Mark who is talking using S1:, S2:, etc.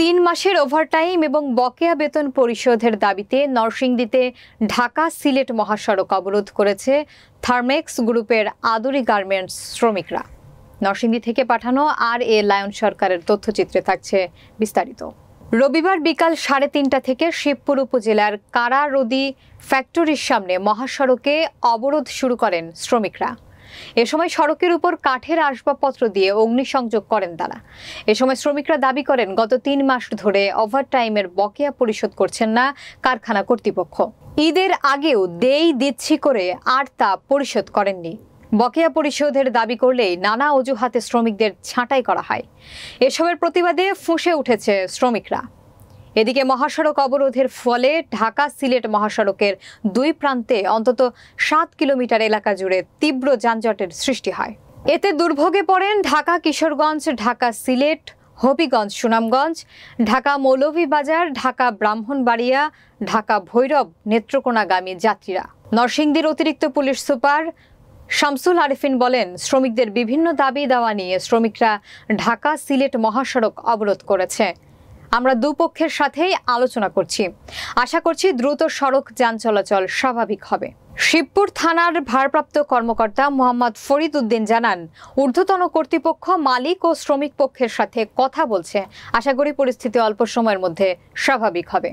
S1: 3 মাসের ওভারটাইম এবং বকেয়া বেতন পরিশোধের দাবিতে নরসিংদীতে ঢাকা সিলেট মহাসড়ক অবরোধ করেছে থার্মেক্স গ্রুপের আদুরি গার্মেন্টস শ্রমিকরা। নরসিংদী থেকে পাঠানো আর লায়ন সরকারের তথ্যচিত্রে থাকছে বিস্তারিত। রবিবার বিকাল 3:30 থেকে শিবপুর উপজেলার কারারদি ফ্যাক্টরির সামনে মহাসড়কে অবরোধ শুরু করেন শ্রমিকরা। এ সময় সড়কের উপর কাঠের আসবাবপত্র দিয়ে অগ্নিসংযোগ করেন তারা। এ সময় শ্রমিকরা দাবি করেন, গত 3 মাস ধরে ওভারটাইমের বকেয়া পরিশোধ করছেন না কারখানা কর্তৃপক্ষ। ঈদের আগেও দিচ্ছি করে আর তা পরিশোধ করেননি। বকেয়া পরিশোধের দাবি করলেই নানা অজুহাতে শ্রমিকদের ছাঁটাই করা হয়। এসবের প্রতিবাদে ফুঁসে উঠেছে শ্রমিকরা। এদিকে মহাসড়ক অবরোধের ফলে ঢাকা সিলেট মহাসড়কের 2 প্রান্তে অন্তত 7 কিলোমিটার এলাকা জুড়ে তীব্র যানজটের সৃষ্টি হয়। এতে দুর্ভোগে পড়েন ঢাকা কিশোরগঞ্জ, ঢাকা সিলেট, হবিগঞ্জ সুনামগঞ্জ, ঢাকা মৌলভীবাজার, ঢাকা ব্রাহ্মণবাড়িয়া, ঢাকা ভৈরব নেত্রকোনাগামী যাত্রীরা। নরসিংদীর অতিরিক্ত পুলিশ সুপার শামসুল আরিফিন বলেন, শ্রমিকদের বিভিন্ন দাবি দেওয়া নিয়ে শ্রমিকরা ঢাকা সিলেট মহাসড়ক অবরোধ করেছে। আমরা দুপক্ষের সাথেই আলোচনা করছি। আশা করছি দ্রুত সড়ক যান চলাচল স্বাভাবিক হবে। শিবপুর থানার ভারপ্রাপ্ত কর্মকর্তা মোহাম্মদ ফরিদ উদ্দিন জানান, ঊর্ধ্বতন কর্তৃপক্ষ মালিক ও শ্রমিক পক্ষের সাথে কথা বলছে। আশা করি পরিস্থিতি অল্প সময়ের মধ্যে স্বাভাবিক হবে।